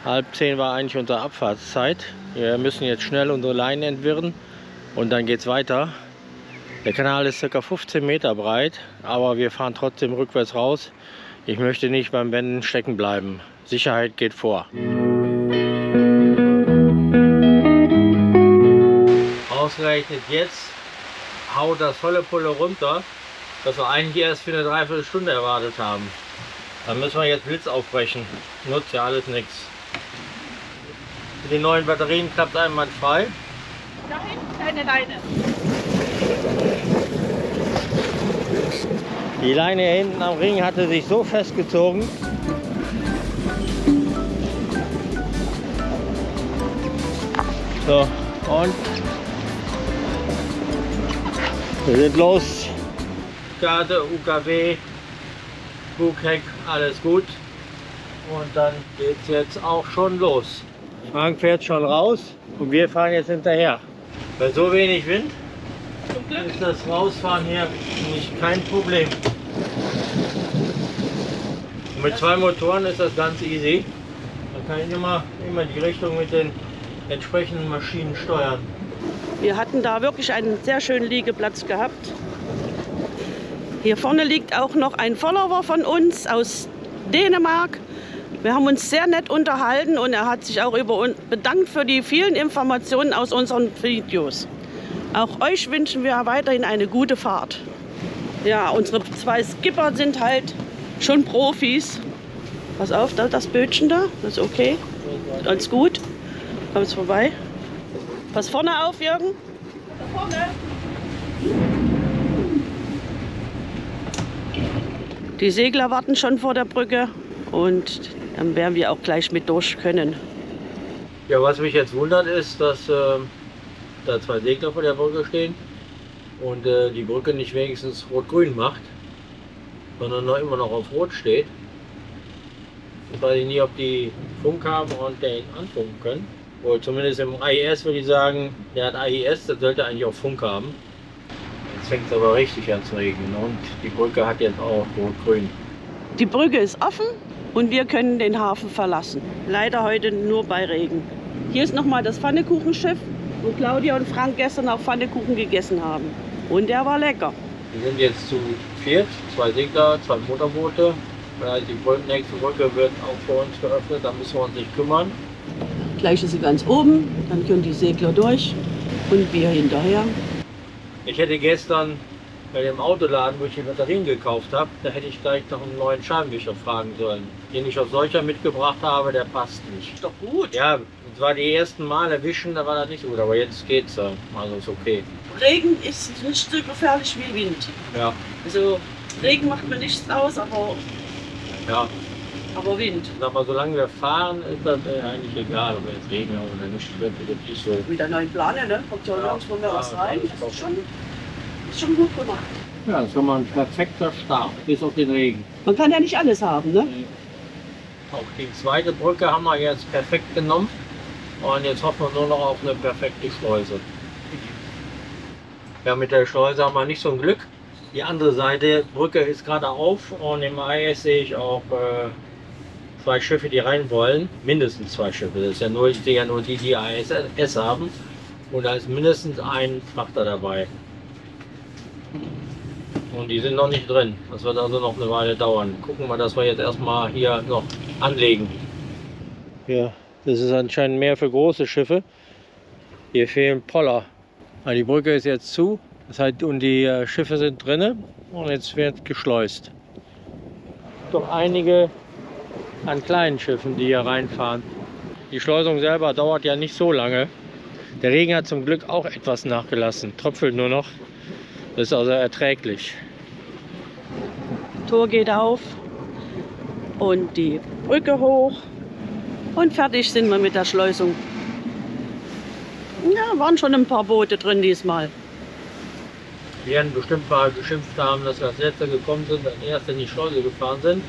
9:30 war eigentlich unsere Abfahrtszeit. Wir müssen jetzt schnell unsere Leinen entwirren und dann geht es weiter. Der Kanal ist ca. 15 Meter breit, aber wir fahren trotzdem rückwärts raus. Ich möchte nicht beim Wenden stecken bleiben. Sicherheit geht vor. Ausgerechnet jetzt haut das volle Pulle runter, das wir eigentlich erst für eine Dreiviertelstunde erwartet haben. Dann müssen wir jetzt Blitz aufbrechen. Nutzt ja alles nichts. Mit den neuen Batterien klappt einwandfrei. Da hinten eine Leine. Die Leine hinten am Ring hatte sich so festgezogen. So, und wir sind los. Karte, UKW, Bugheck, alles gut. Und dann geht es jetzt auch schon los. Frank fährt schon raus und wir fahren jetzt hinterher. Bei so wenig Wind ist das Rausfahren hier nicht kein Problem. Und mit 2 Motoren ist das ganz easy. Da kann ich immer die Richtung mit den entsprechenden Maschinen steuern. Wir hatten da wirklich einen sehr schönen Liegeplatz gehabt. Hier vorne liegt auch noch ein Follower von uns aus Dänemark. Wir haben uns sehr nett unterhalten und er hat sich auch bedankt für die vielen Informationen aus unseren Videos. Auch euch wünschen wir weiterhin eine gute Fahrt. Ja, unsere 2 Skipper sind halt schon Profis. Pass auf, das Bötchen da, das ist okay. Ganz gut. Komm jetzt vorbei. Pass vorne auf, Jürgen. Da vorne. Die Segler warten schon vor der Brücke und dann werden wir auch gleich mit durch können. Ja, was mich jetzt wundert ist, dass da 2 Segler vor der Brücke stehen und die Brücke nicht wenigstens rot-grün macht, sondern immer noch auf Rot steht. Ich weiß nicht, ob die Funk haben und den anfunken können. Oder zumindest im AIS würde ich sagen, der hat AIS, der sollte eigentlich auch Funk haben. Jetzt fängt es aber richtig an zu regnen und die Brücke hat jetzt auch rot-grün. Die Brücke ist offen und wir können den Hafen verlassen. Leider heute nur bei Regen. Hier ist nochmal das Pfannekuchenschiff, wo Claudia und Frank gestern auch Pfannekuchen gegessen haben. Und der war lecker. Wir sind jetzt zu 4, 2 Segler, 2 Motorboote. Die nächste Brücke wird auch für uns geöffnet, da müssen wir uns nicht kümmern. Gleich ist sie ganz oben, dann können die Segler durch und wir hinterher. Ich hätte gestern bei dem Autoladen, wo ich die Batterien gekauft habe, da hätte ich gleich nach einem neuen Scheibenwischer fragen sollen. Den ich aus solcher mitgebracht habe, der passt nicht. Ist doch gut. Ja, das war die ersten Male wischen, da war das nicht so gut, aber jetzt geht's, also ist okay. Regen ist nicht so gefährlich wie Wind. Ja. Also Regen macht mir nichts aus, aber Wind. Sag mal, solange wir fahren, ist das eigentlich egal, ob jetzt Regen oder nicht. Wird nicht so. Mit der neuen Plane, ne? Kommt ja nirgendwo mehr was rein. Das ist schon gut gemacht. Ja, das ist schon mal ein perfekter Start, bis auf den Regen. Man kann ja nicht alles haben, ne? Auch die zweite Brücke haben wir jetzt perfekt genommen. Und jetzt hoffen wir nur noch auf eine perfekte Schleuse. Ja, mit der Schleuse haben wir nicht so ein Glück. Die andere Seite, Brücke ist gerade auf und im AIS sehe ich auch 2 Schiffe, die rein wollen. Mindestens 2 Schiffe. Das ist ja nur, ich sehe ja nur die AIS haben. Und da ist mindestens ein Frachter dabei. Und die sind noch nicht drin. Das wird also noch eine Weile dauern. Gucken wir, dass wir jetzt erstmal hier noch anlegen. Ja, das ist anscheinend mehr für große Schiffe. Hier fehlen Poller. Die Brücke ist jetzt zu. Das heißt, und die Schiffe sind drin und jetzt wird geschleust. Doch einige an kleinen Schiffen, die hier reinfahren. Die Schleusung selber dauert ja nicht so lange. Der Regen hat zum Glück auch etwas nachgelassen, tröpfelt nur noch. Das ist also erträglich. Tor geht auf und die Brücke hoch und fertig sind wir mit der Schleusung. Ja, waren schon ein paar Boote drin diesmal. Die werden bestimmt mal geschimpft haben, dass wir als Letzte gekommen sind, als Erste in die Schleuse gefahren sind.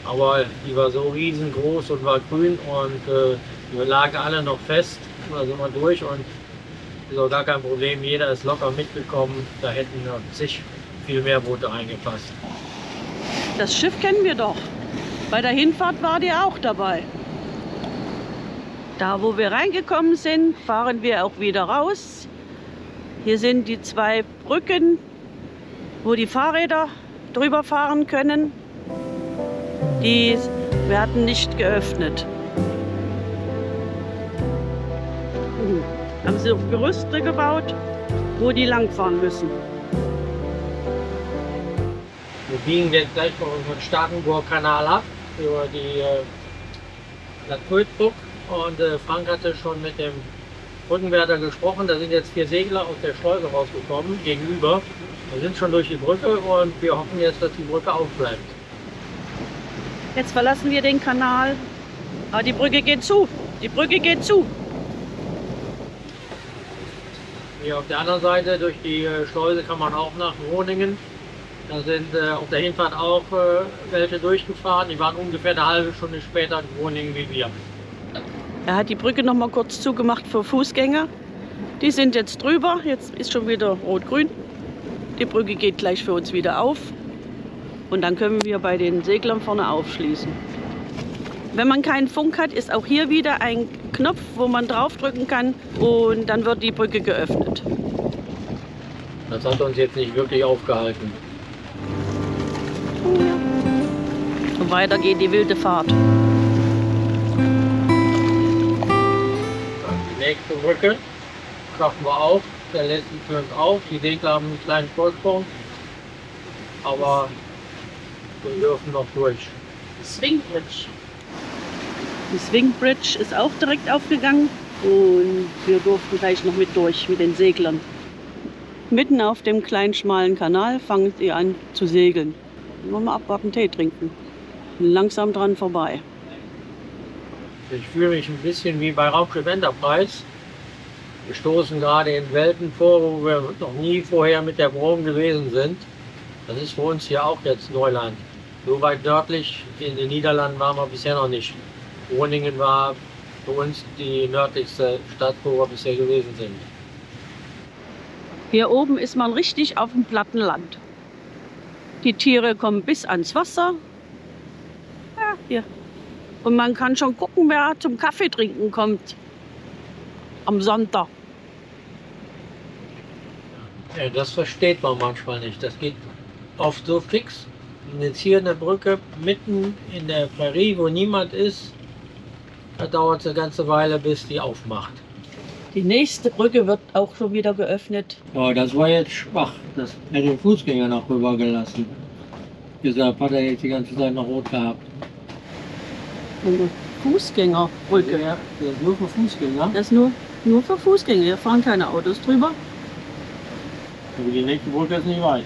Aber die war so riesengroß und war grün und wir lagen alle noch fest. Da sind wir durch und ist auch gar kein Problem. Jeder ist locker mitgekommen. Da hätten noch viel mehr Boote reingepasst. Das Schiff kennen wir doch. Bei der Hinfahrt war der auch dabei. Da, wo wir reingekommen sind, fahren wir auch wieder raus. Hier sind die 2 Brücken, wo die Fahrräder drüber fahren können. Die werden nicht geöffnet. Haben sie auf Gerüste gebaut, wo die langfahren müssen. Wir biegen jetzt gleich vor unseren Starkenburg-Kanal ab, über die Naturbrücke. Und Frank hatte schon mit dem Brückenwärter gesprochen. Da sind jetzt 4 Segler aus der Schleuse rausgekommen, gegenüber. Wir sind schon durch die Brücke und wir hoffen jetzt, dass die Brücke aufbleibt. Jetzt verlassen wir den Kanal. Aber die Brücke geht zu. Die Brücke geht zu. Hier auf der anderen Seite durch die Schleuse kann man auch nach Groningen. Da sind auf der Hinfahrt auch welche durchgefahren. Die waren ungefähr eine halbe Stunde später in Groningen wie wir. Er hat die Brücke noch mal kurz zugemacht für Fußgänger. Die sind jetzt drüber. Jetzt ist schon wieder rot-grün. Die Brücke geht gleich für uns wieder auf. Und dann können wir bei den Seglern vorne aufschließen. Wenn man keinen Funk hat, ist auch hier wieder ein Knopf, wo man draufdrücken kann. Und dann wird die Brücke geöffnet. Das hat uns jetzt nicht wirklich aufgehalten. Und weiter geht die wilde Fahrt. Die nächste Brücke schaffen wir auf. Der letzte türmt auf. Die Segler haben einen kleinen Vorsprung. Aber wir dürfen noch durch. Swing Bridge. Die Swing Bridge ist auch direkt aufgegangen. Und wir durften gleich noch mit durch mit den Seglern. Mitten auf dem kleinen schmalen Kanal fangen sie an zu segeln. Wollen wir mal abwarten, Tee trinken. Langsam dran vorbei. Ich fühle mich ein bisschen wie bei Raumschiff Enterprise. Wir stoßen gerade in Welten vor, wo wir noch nie vorher mit der Brom gewesen sind. Das ist für uns hier auch jetzt Neuland. So weit nördlich in den Niederlanden waren wir bisher noch nicht. Groningen war für uns die nördlichste Stadt, wo wir bisher gewesen sind. Hier oben ist man richtig auf dem platten Land. Die Tiere kommen bis ans Wasser. Ja, hier. Und man kann schon gucken, wer zum Kaffee trinken kommt. Am Sonntag. Ja, das versteht man manchmal nicht. Das geht oft so fix. Und jetzt hier eine Brücke mitten in der Prärie, wo niemand ist. Da dauert es eine ganze Weile, bis die aufmacht. Die nächste Brücke wird auch schon wieder geöffnet. Ja, das war jetzt schwach. Das hätte den Fußgänger noch rübergelassen. Deshalb hat er jetzt die ganze Zeit noch rot gehabt. Eine Fußgängerbrücke. Ja, das ist nur für Fußgänger. Das ist nur für Fußgänger. Hier fahren keine Autos drüber. Aber die nächste Brücke ist nicht weit.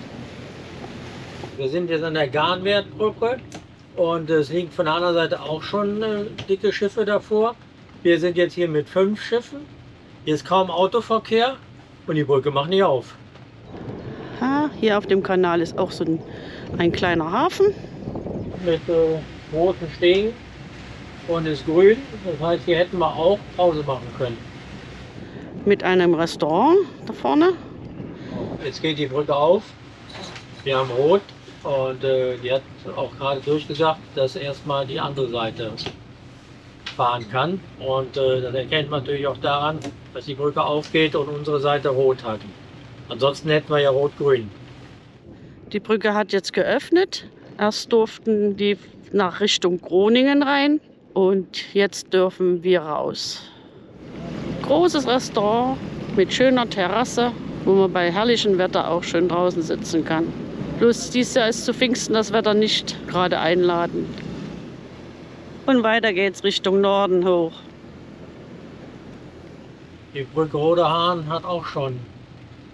Wir sind jetzt an der Garnwertbrücke und es liegen von der anderen Seite auch schon dicke Schiffe davor. Wir sind jetzt hier mit 5 Schiffen. Hier ist kaum Autoverkehr und die Brücke macht nicht auf. Hier auf dem Kanal ist auch so ein kleiner Hafen. Mit großen Stegen und ist grün. Das heißt, hier hätten wir auch Pause machen können. Mit einem Restaurant da vorne. Jetzt geht die Brücke auf. Wir haben rot und die hat auch gerade durchgesagt, dass erstmal die andere Seite fahren kann. Und das erkennt man natürlich auch daran, dass die Brücke aufgeht und unsere Seite rot hat. Ansonsten hätten wir ja rot-grün. Die Brücke hat jetzt geöffnet. Erst durften die nach Richtung Groningen rein und jetzt dürfen wir raus. Großes Restaurant mit schöner Terrasse, wo man bei herrlichem Wetter auch schön draußen sitzen kann. Bloß dieses Jahr ist zu Pfingsten das Wetter nicht gerade einladend. Und weiter geht's Richtung Norden hoch. Die Brücke Roderhahn hat auch schon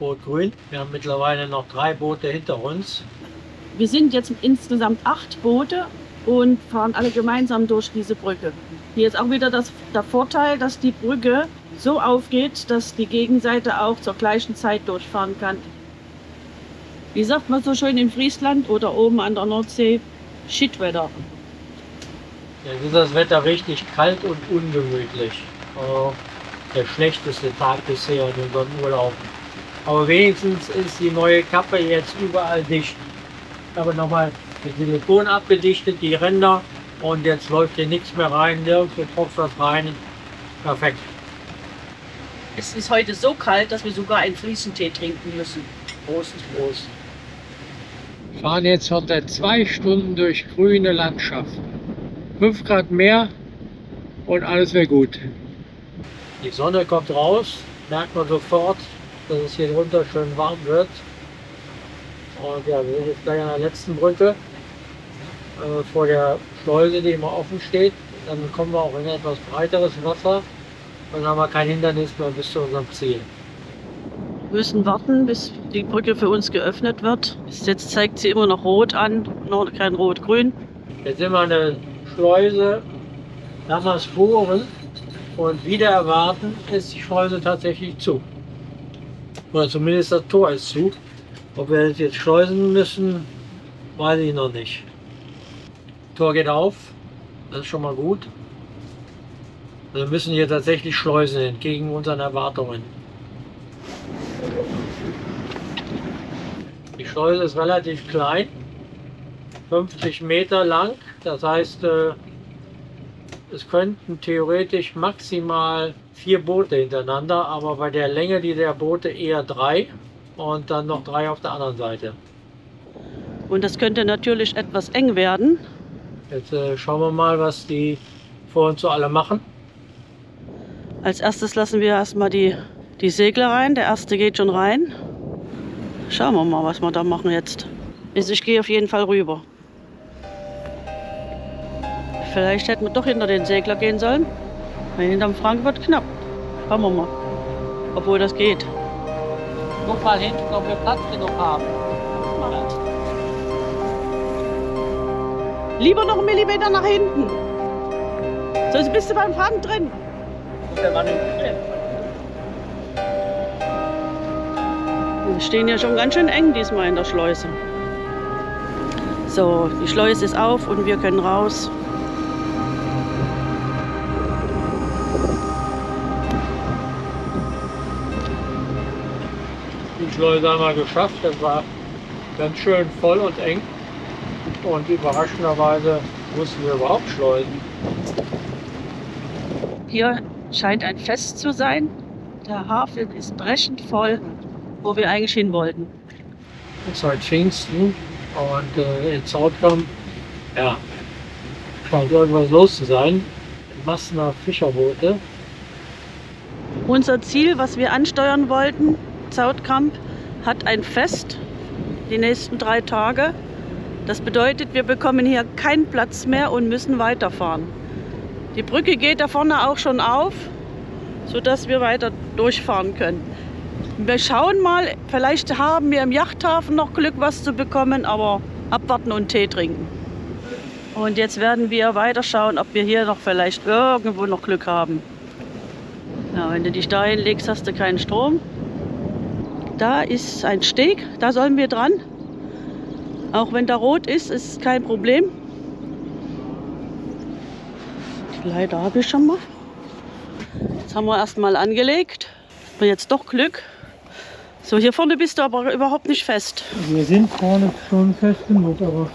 rot-grün. Wir haben mittlerweile noch 3 Boote hinter uns. Wir sind jetzt insgesamt 8 Boote und fahren alle gemeinsam durch diese Brücke. Hier ist auch wieder der Vorteil, dass die Brücke so aufgeht, dass die Gegenseite auch zur gleichen Zeit durchfahren kann. Wie sagt man so schön in Friesland oder oben an der Nordsee? Shitwetter. Jetzt ist das Wetter richtig kalt und ungemütlich. Also der schlechteste Tag bisher in unserem Urlaub. Aber wenigstens ist die neue Kappe jetzt überall dicht. Ich habe nochmal mit Silikon abgedichtet, die Ränder. Und jetzt läuft hier nichts mehr rein, nirgendwo tropft was rein. Perfekt. Es ist heute so kalt, dass wir sogar einen Friesentee trinken müssen. Prost, Prost. Wir fahren jetzt heute 2 Stunden durch grüne Landschaft. 5 Grad mehr und alles wäre gut. Die Sonne kommt raus, merkt man sofort, dass es hier drunter schön warm wird. Und ja, wir sind jetzt gleich an der letzten Brücke vor der Schleuse, die immer offen steht. Dann kommen wir auch in etwas breiteres Wasser. Dann haben wir kein Hindernis mehr bis zu unserem Ziel. Wir müssen warten, bis die Brücke für uns geöffnet wird. Bis jetzt zeigt sie immer noch rot an, noch kein rot-grün. Jetzt sind wir an der Schleuse Lammersboden und wieder erwarten ist die Schleuse tatsächlich zu. Oder zumindest das Tor ist zu. Ob wir das jetzt schleusen müssen, weiß ich noch nicht. Tor geht auf, das ist schon mal gut. Wir müssen hier tatsächlich schleusen, entgegen unseren Erwartungen. Die Schleuse ist relativ klein, 50 Meter lang. Das heißt, es könnten theoretisch maximal 4 Boote hintereinander, aber bei der Länge der Boote eher 3 und dann noch 3 auf der anderen Seite. Und das könnte natürlich etwas eng werden. Jetzt schauen wir mal, was die vor uns so alle machen. Als erstes lassen wir erstmal die Segler rein. Der erste geht schon rein. Schauen wir mal, was wir da machen jetzt. Also ich gehe auf jeden Fall rüber. Vielleicht hätten wir doch hinter den Segler gehen sollen. Weil hinterm Frank wird knapp. Schauen wir mal, obwohl das geht. Guck mal hinten, ob wir Platz genug haben. Lieber noch 1 Millimeter nach hinten. Sonst bist du beim Frank drin. Wir stehen ja schon ganz schön eng diesmal in der Schleuse. So, die Schleuse ist auf und wir können raus. Die Schleuse haben wir geschafft, das war ganz schön voll und eng. Und überraschenderweise mussten wir überhaupt schleusen. Hier scheint ein Fest zu sein. Der Hafen ist brechend voll, wo wir eigentlich hin wollten. Es ist heute Pfingsten und in Zoutkamp, ja, scheint irgendwas los zu sein. Massen an Fischerboote. Unser Ziel, was wir ansteuern wollten, Zoutkamp, hat ein Fest die nächsten 3 Tage. Das bedeutet, wir bekommen hier keinen Platz mehr und müssen weiterfahren. Die Brücke geht da vorne auch schon auf, sodass wir weiter durchfahren können. Wir schauen mal, vielleicht haben wir im Yachthafen noch Glück, was zu bekommen, aber abwarten und Tee trinken. Und jetzt werden wir weiter schauen, ob wir hier noch vielleicht irgendwo noch Glück haben. Ja, wenn du dich da hinlegst, hast du keinen Strom. Da ist ein Steg, da sollen wir dran. Auch wenn da rot ist, ist kein Problem. Die Leiter habe ich schon mal. Jetzt haben wir erstmal angelegt. Und jetzt doch Glück. So, hier vorne bist du aber überhaupt nicht fest. Wir sind vorne schon fest genug, aber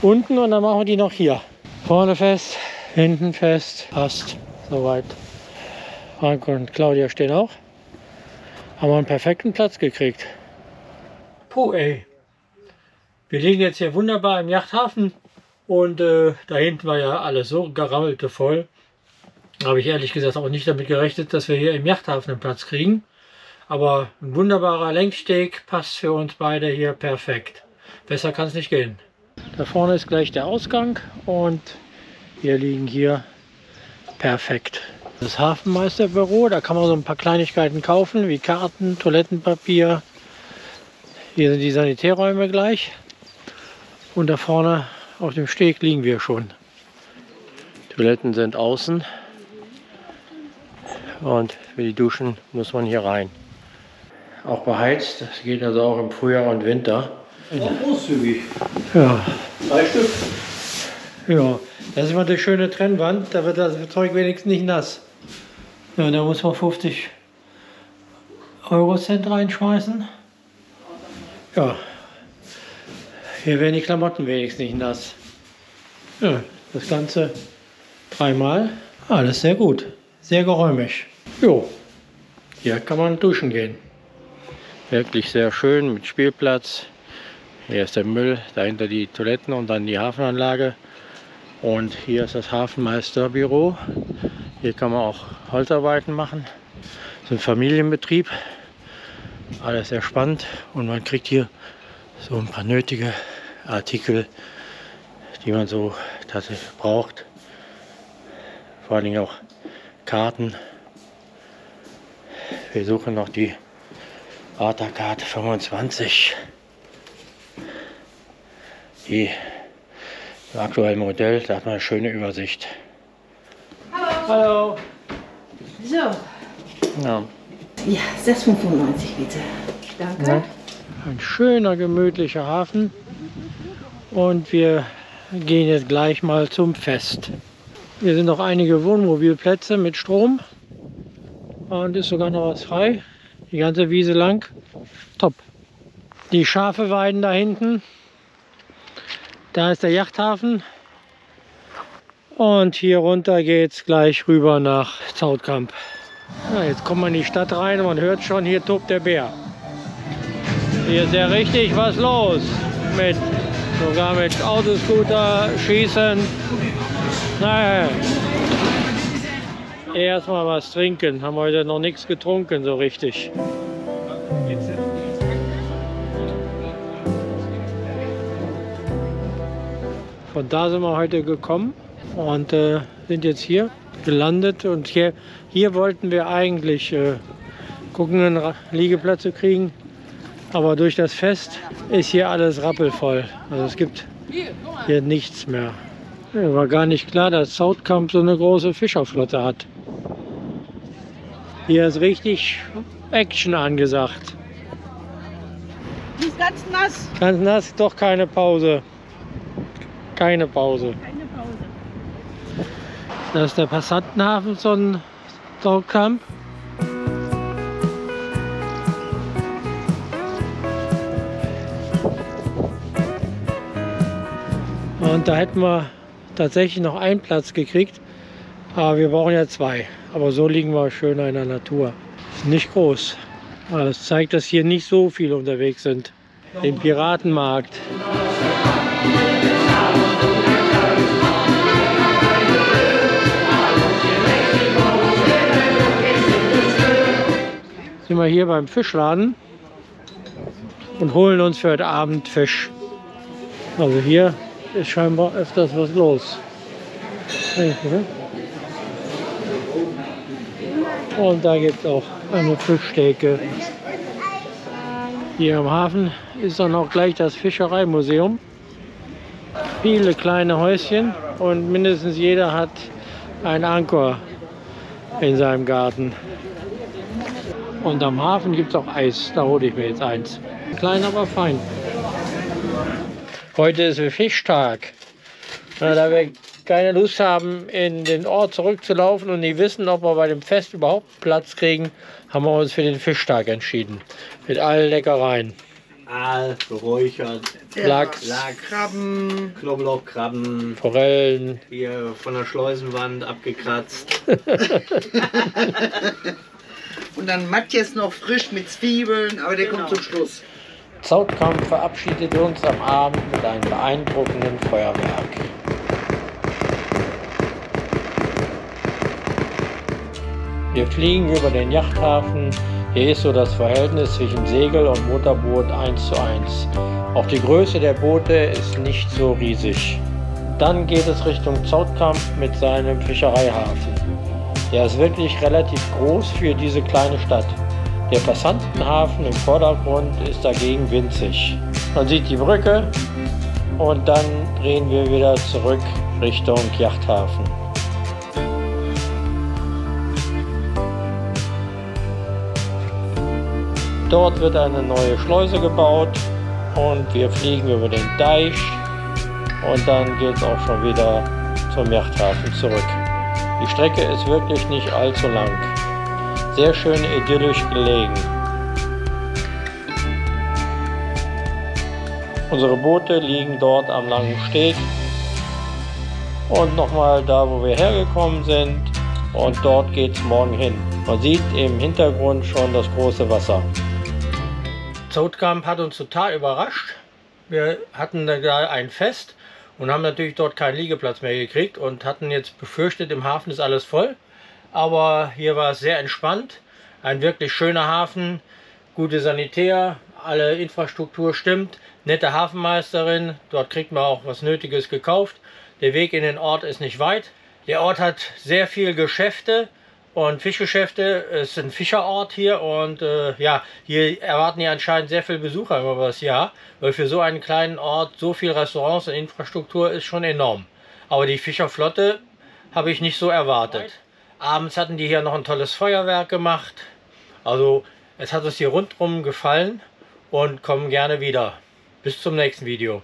unten und dann machen wir die noch hier. Vorne fest, hinten fest, passt. Soweit. Frank und Claudia stehen auch. Haben wir einen perfekten Platz gekriegt. Puh, ey. Wir liegen jetzt hier wunderbar im Yachthafen und da hinten war ja alles so gerammelte voll. Habe ich ehrlich gesagt auch nicht damit gerechnet, dass wir hier im Yachthafen einen Platz kriegen. Aber ein wunderbarer Lenksteg passt für uns beide hier perfekt. Besser kann es nicht gehen. Da vorne ist gleich der Ausgang und wir liegen hier perfekt. Das Hafenmeisterbüro, da kann man so ein paar Kleinigkeiten kaufen, wie Karten, Toilettenpapier. Hier sind die Sanitärräume gleich. Und da vorne auf dem Steg liegen wir schon. Toiletten sind außen. Und für die Duschen muss man hier rein. Auch beheizt, das geht also auch im Frühjahr und Winter. Auch großzügig. Ja. 3 Stück. Ja, das ist immer eine schöne Trennwand, da wird das Zeug wenigstens nicht nass. Ja, da muss man 50 Eurocent reinschmeißen. Ja, hier werden die Klamotten wenigstens nicht nass. Ja, Das Ganze 3-mal. Alles sehr gut. Sehr geräumig. Jo, hier kann man duschen gehen. Wirklich sehr schön mit Spielplatz. Hier ist der Müll, dahinter die Toiletten und dann die Hafenanlage. Und hier ist das Hafenmeisterbüro. Hier kann man auch Holzarbeiten machen. Das ist ein Familienbetrieb. Alles sehr spannend. Und man kriegt hier so ein paar nötige Artikel, die man so tatsächlich braucht. Vor allen Dingen auch Karten. Wir suchen noch die Arta-Karte 25. Die im aktuellen Modell, da hat man eine schöne Übersicht. Hallo. So. Ja. Ja, 6,95 bitte. Danke. Ja. Ein schöner, gemütlicher Hafen. Und wir gehen jetzt gleich mal zum Fest. Hier sind noch einige Wohnmobilplätze mit Strom. Und ist sogar noch was frei. Die ganze Wiese lang. Top. Die Schafe weiden da hinten. Da ist der Yachthafen. Und hier runter geht es gleich rüber nach Zoutkamp. Ja, jetzt kommt man in die Stadt rein und man hört schon, hier tobt der Bär. Hier ist ja richtig was los. Sogar mit Autoscooter, Schießen. Naja. Erstmal was trinken. Haben heute noch nichts getrunken so richtig. Von da sind wir heute gekommen und sind jetzt hier gelandet. Und hier wollten wir eigentlich gucken, einen Liegeplatz zu kriegen. Aber durch das Fest ist hier alles rappelvoll. Also es gibt hier nichts mehr. Ja, war gar nicht klar, dass Zoutkamp so eine große Fischerflotte hat. Hier ist richtig Action angesagt. Die ist ganz nass. Ganz nass, doch keine Pause. Keine Pause. Keine Pause. Das ist der Passantenhafen von Zoutkamp. Und da hätten wir tatsächlich noch einen Platz gekriegt. Aber wir brauchen ja 2. Aber so liegen wir schön in der Natur. Ist nicht groß. Aber das zeigt, dass hier nicht so viele unterwegs sind. Den Piratenmarkt. Sind wir hier beim Fischladen und holen uns für heute Abend Fisch. Also hier ist scheinbar öfters was los. Und da gibt es auch eine Fischtheke. Hier am Hafen ist dann auch gleich das Fischereimuseum. Viele kleine Häuschen und mindestens jeder hat einen Anker in seinem Garten. Und am Hafen gibt es auch Eis, da hole ich mir jetzt eins. Klein, aber fein. Heute ist Fischtag. Na, da wir keine Lust haben, in den Ort zurückzulaufen und nicht wissen, ob wir bei dem Fest überhaupt Platz kriegen, haben wir uns für den Fischtag entschieden. Mit allen Leckereien. Aal, geräuchert, Lachs, Krabben, Knoblauchkrabben, Forellen. hier von der Schleusenwand abgekratzt. Und dann Matthias noch frisch mit Zwiebeln, aber der kommt zum Schluss. Zoutkamp verabschiedet uns am Abend mit einem beeindruckenden Feuerwerk. Wir fliegen über den Yachthafen. Hier ist so das Verhältnis zwischen Segel und Motorboot 1:1. Auch die Größe der Boote ist nicht so riesig. Dann geht es Richtung Zoutkamp mit seinem Fischereihafen. Der ist wirklich relativ groß für diese kleine Stadt. Der Passantenhafen im Vordergrund ist dagegen winzig. Man sieht die Brücke und dann drehen wir wieder zurück Richtung Yachthafen. Dort wird eine neue Schleuse gebaut und wir fliegen über den Deich und dann geht es auch schon wieder zum Yachthafen zurück. Die Strecke ist wirklich nicht allzu lang. Sehr schön idyllisch gelegen. Unsere Boote liegen dort am langen Steg und nochmal da, wo wir hergekommen sind. Und dort geht es morgen hin. Man sieht im Hintergrund schon das große Wasser. Zoutkamp hat uns total überrascht. Wir hatten da ein Fest und haben natürlich dort keinen Liegeplatz mehr gekriegt und hatten jetzt befürchtet, im Hafen ist alles voll. Aber hier war es sehr entspannt. Ein wirklich schöner Hafen, gute Sanitär, alle Infrastruktur stimmt, nette Hafenmeisterin. Dort kriegt man auch was Nötiges gekauft. Der Weg in den Ort ist nicht weit. Der Ort hat sehr viel Geschäfte und Fischgeschäfte. Es ist ein Fischerort hier und ja, hier erwarten ja anscheinend sehr viele Besucher über das Jahr, weil für so einen kleinen Ort so viel Restaurants und Infrastruktur ist schon enorm. Aber die Fischerflotte habe ich nicht so erwartet. Abends hatten die hier noch ein tolles Feuerwerk gemacht. Also es hat uns hier rundherum gefallen und kommen gerne wieder. Bis zum nächsten Video.